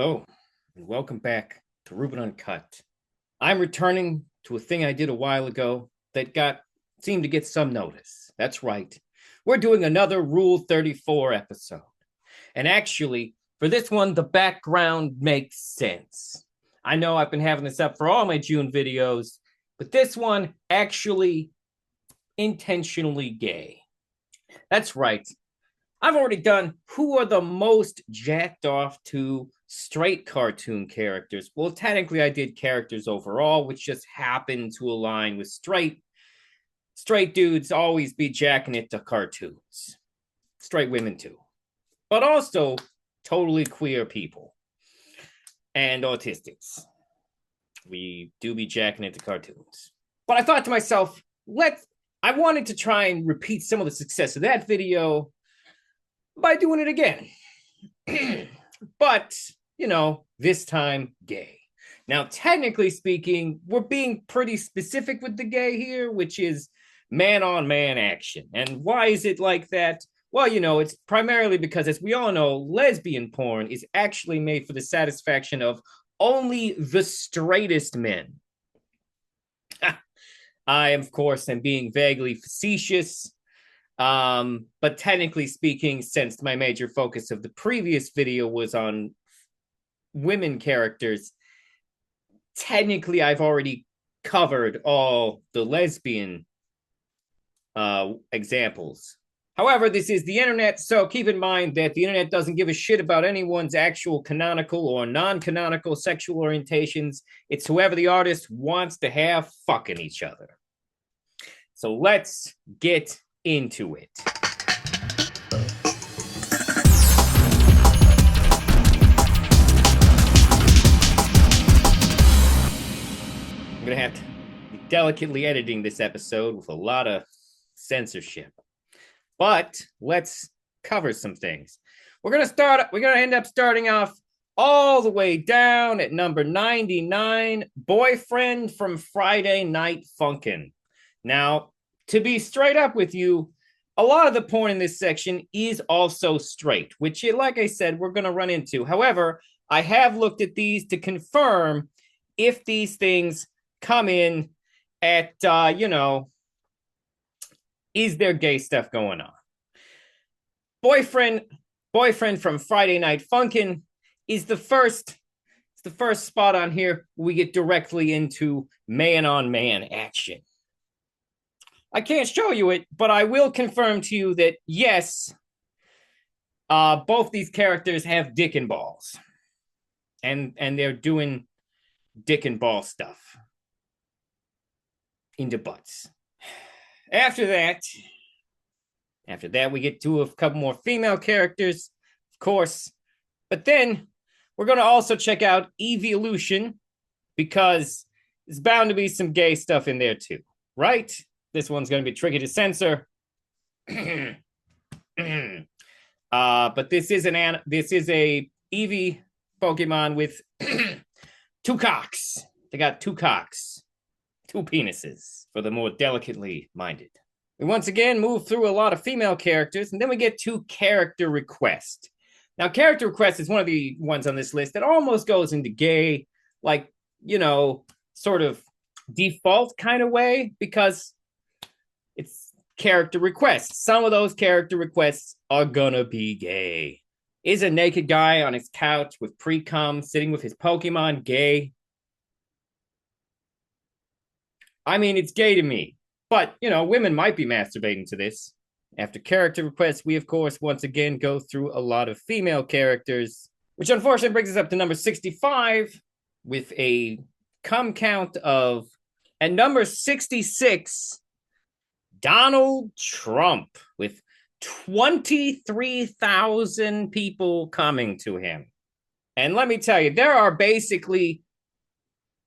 Hello, and welcome back to Ruben Uncut. I'm returning to a thing I did a while ago that seemed to get some notice. That's right. We're doing another Rule 34 episode. And actually, for this one, the background makes sense. I know I've been having this up for all my June videos, but this one actually intentionally gay. That's right. I've already done who are the most jacked off to straight cartoon characters. Well, technically I did characters overall, which just happened to align with straight dudes always be jacking it to cartoons. Straight women too. But also totally queer people and autistics. We do be jacking it to cartoons. But I thought to myself, I wanted to try and repeat some of the success of that video by doing it again. But, this time gay. Now, technically speaking, we're being pretty specific with the gay here, which is man-on-man action. And why is it like that? Well, it's primarily because, as we all know, lesbian porn is actually made for the satisfaction of only the straightest men. I, of course, am being vaguely facetious. But technically speaking, since my major focus of the previous video was on women characters, technically I've already covered all the lesbian examples. However, this is the internet, so keep in mind that the internet doesn't give a shit about anyone's actual canonical or non-canonical sexual orientations. It's whoever the artist wants to have fucking each other. So let's get into it. I'm going to have to be delicately editing this episode with a lot of censorship. But let's cover some things. We're going to end up starting off all the way down at number 99, Boyfriend from Friday Night Funkin'. Now, to be straight up with you, a lot of the porn in this section is also straight, which, like I said, we're going to run into. However, I have looked at these to confirm if these things come in at, is there gay stuff going on? Boyfriend from Friday Night Funkin' is the first spot on here where we get directly into man-on-man action. I can't show you it, but I will confirm to you that, yes, both these characters have dick and balls. And they're doing dick and ball stuff into butts. After that, we get to a couple more female characters, of course. But then we're going to also check out Evolution, because there's bound to be some gay stuff in there too, right? This one's going to be tricky to censor. But this is a Eevee Pokemon with two cocks. They got two cocks, two penises for the more delicately minded. We once again move through a lot of female characters, and then we get to character request. Now, character request is one of the ones on this list that almost goes into gay, sort of default kind of way, because it's character requests. Some of those character requests are gonna be gay. Is a naked guy on his couch with pre-cum sitting with his Pokemon gay? I mean, it's gay to me. But, women might be masturbating to this. After character requests, we, of course, once again go through a lot of female characters, which unfortunately brings us up to number 65 with a cum count of, at number 66, Donald Trump, with 23,000 people coming to him. And let me tell you,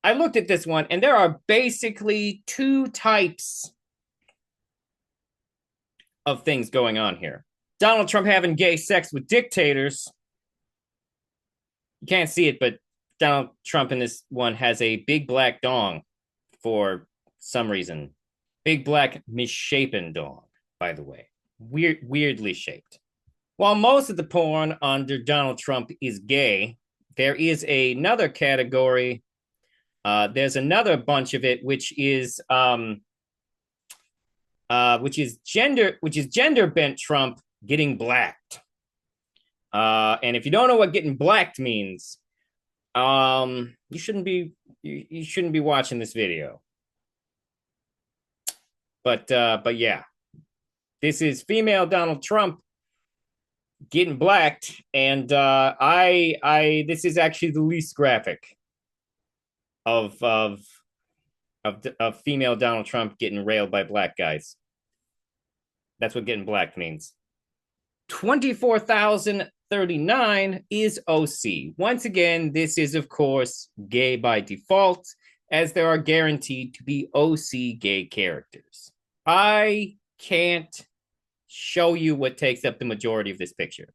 I looked at this one, and there are basically two types of things going on here. Donald Trump having gay sex with dictators. You can't see it, but Donald Trump in this one has a big black dong for some reason. Big black misshapen dong, by the way. Weirdly shaped. While most of the porn under Donald Trump is gay, there is another category. There's another bunch of it, which is gender bent Trump getting blacked. And if you don't know what getting blacked means, you shouldn't be watching this video. But yeah, this is female Donald Trump getting blacked, and this is actually the least graphic of female Donald Trump getting railed by black guys. That's what getting blacked means. 24,039 is OC. Once again, this is, of course, gay by default, as there are guaranteed to be OC gay characters. I can't show you what takes up the majority of this picture,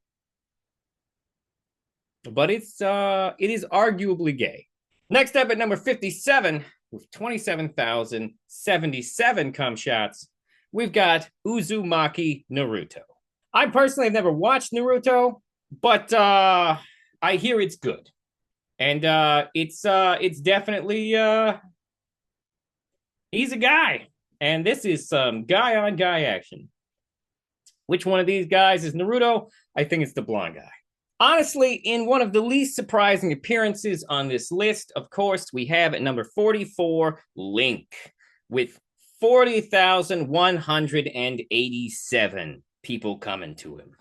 but it is arguably gay. Next up at number 57, with 27,077 cum shots, we've got Uzumaki Naruto. I personally have never watched Naruto, but I hear it's good, and it's definitely he's a guy, and this is some guy on guy action. Which one of these guys is Naruto? I think it's the blonde guy. Honestly, in one of the least surprising appearances on this list, of course, we have at number 44, Link, with 40,187 people coming to him.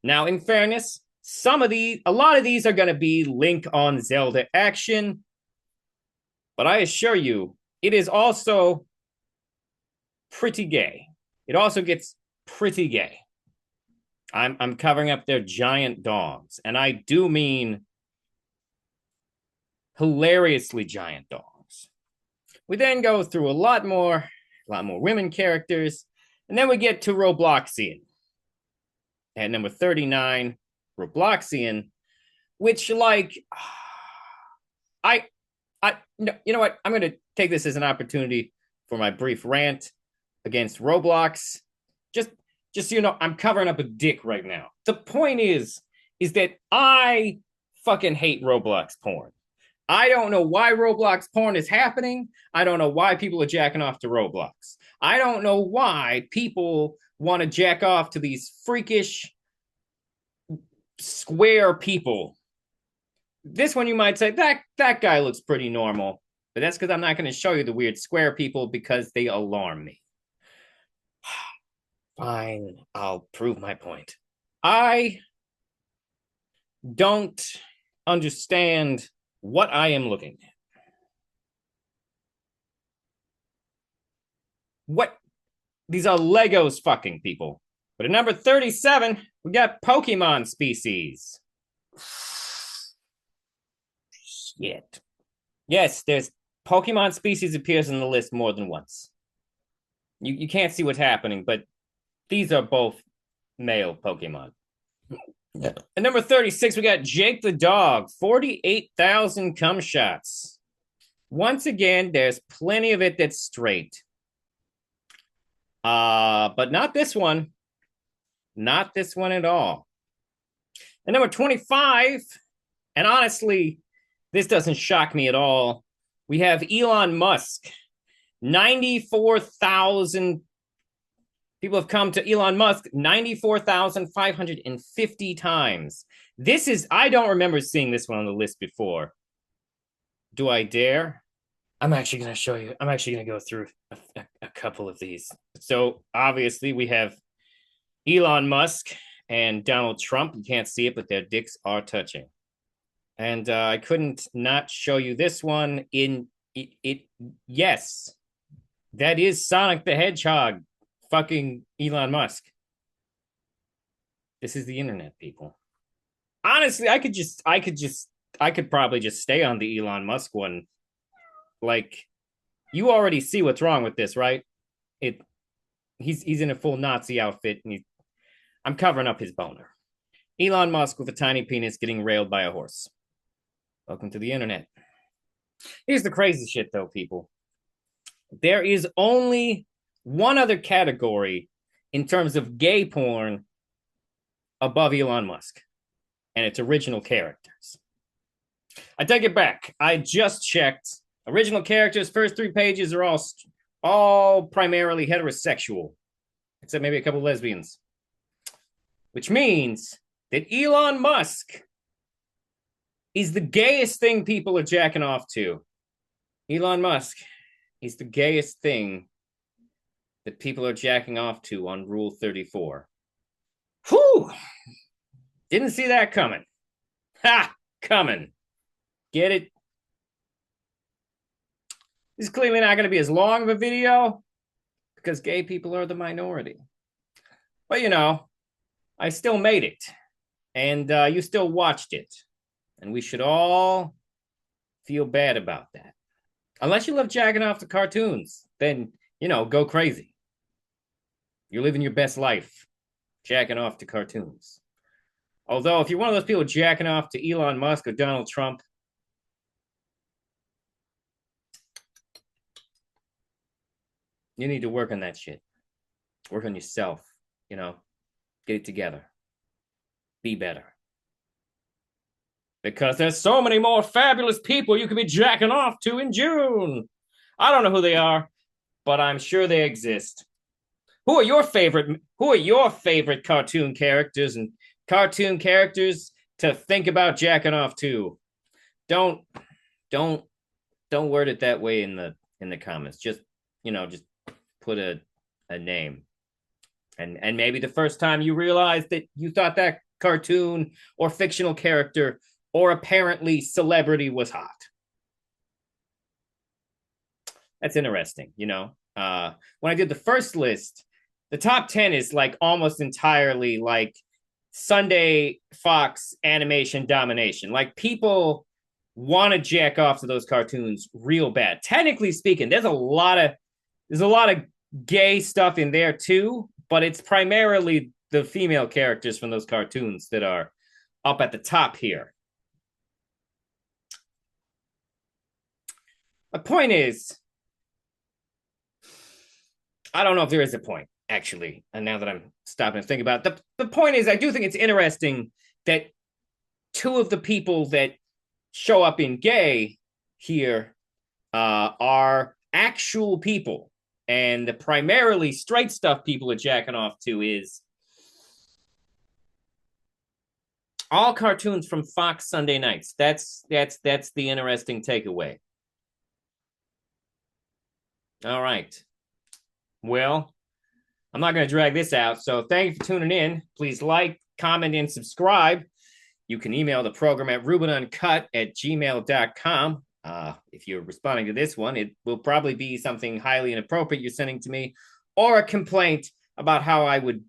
Now, in fairness, a lot of these are going to be Link on Zelda action, but I assure you, it is also pretty gay. It also gets pretty gay. I'm covering up their giant dogs, and I do mean hilariously giant dogs. We then go through a lot more women characters, and then we get to Robloxian. At number 39, Robloxian, which, like, you know what? I'm going to take this as an opportunity for my brief rant against Roblox. Just so you know, I'm covering up a dick right now. The point is that I fucking hate Roblox porn. I don't know why Roblox porn is happening. I don't know why people are jacking off to Roblox. I don't know why people want to jack off to these freakish square people. This one you might say, that guy looks pretty normal. But that's because I'm not going to show you the weird square people because they alarm me. Fine, I'll prove my point. I don't understand what I am looking at. What? These are Legos fucking people. But at number 37, we got Pokemon species. Shit. Yes, there's Pokemon species appears in the list more than once. You can't see what's happening, but these are both male Pokemon. Yeah. At number 36, we got Jake the Dog, 48,000 cum shots. Once again, there's plenty of it that's straight. But not this one. Not this one at all. At number 25, and honestly, this doesn't shock me at all, we have Elon Musk. 94,000 people have come to Elon Musk 94,550 times. This is, I don't remember seeing this one on the list before. Do I dare? I'm actually going to show you. I'm actually going to go through a couple of these. So obviously we have Elon Musk and Donald Trump. You can't see it, but their dicks are touching. And I couldn't not show you this one in it. Yes, that is Sonic the Hedgehog. Fucking Elon Musk. This is the internet, people. Honestly, I could probably just stay on the Elon Musk one. Like, you already see what's wrong with this, right? He's in a full Nazi outfit, and I'm covering up his boner. Elon Musk with a tiny penis getting railed by a horse. Welcome to the internet. Here's the crazy shit, though, people. There is only one other category in terms of gay porn above Elon Musk, and it's original characters. I take it back. I just checked. Original characters, first 3 pages are all primarily heterosexual, except maybe a couple lesbians. Which means that Elon Musk is the gayest thing people are jacking off to. Elon Musk is the gayest thing that people are jacking off to on Rule 34. Whew! Didn't see that coming. Ha! Coming. Get it? This is clearly not going to be as long of a video because gay people are the minority. But, I still made it. And you still watched it. And we should all feel bad about that. Unless you love jacking off to cartoons, then, go crazy. You're living your best life, jacking off to cartoons. Although, if you're one of those people jacking off to Elon Musk or Donald Trump, you need to work on that shit. Work on yourself, get it together. Be better. Because there's so many more fabulous people you could be jacking off to in June. I don't know who they are, but I'm sure they exist. Who are your favorite cartoon characters and cartoon characters to think about jacking off to? Don't word it that way in the comments. Just put a name. And maybe the first time you realized that you thought that cartoon or fictional character or apparently celebrity was hot. That's interesting, when I did the first list, the top 10 is like almost entirely like Sunday Fox animation domination. Like people want to jack off to those cartoons real bad. Technically speaking, there's a lot of gay stuff in there too, but it's primarily the female characters from those cartoons that are up at the top here. My point is, I don't know if there is a point, actually, and now that I'm stopping to think about it. The point is, I do think it's interesting that two of the people that show up in gay here are actual people, and the primarily straight stuff people are jacking off to is all cartoons from Fox Sunday nights. That's the interesting takeaway. All right. Well, I'm not going to drag this out. So thank you for tuning in. Please like, comment, and subscribe. You can email the program at rubenuncut@gmail.com. If you're responding to this one, it will probably be something highly inappropriate you're sending to me or a complaint about how I would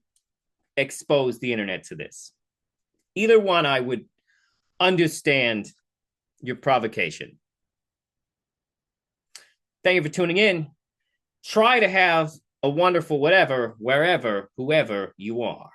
expose the internet to this. Either one, I would understand your provocation. Thank you for tuning in. Try to have a wonderful whatever, wherever, whoever you are.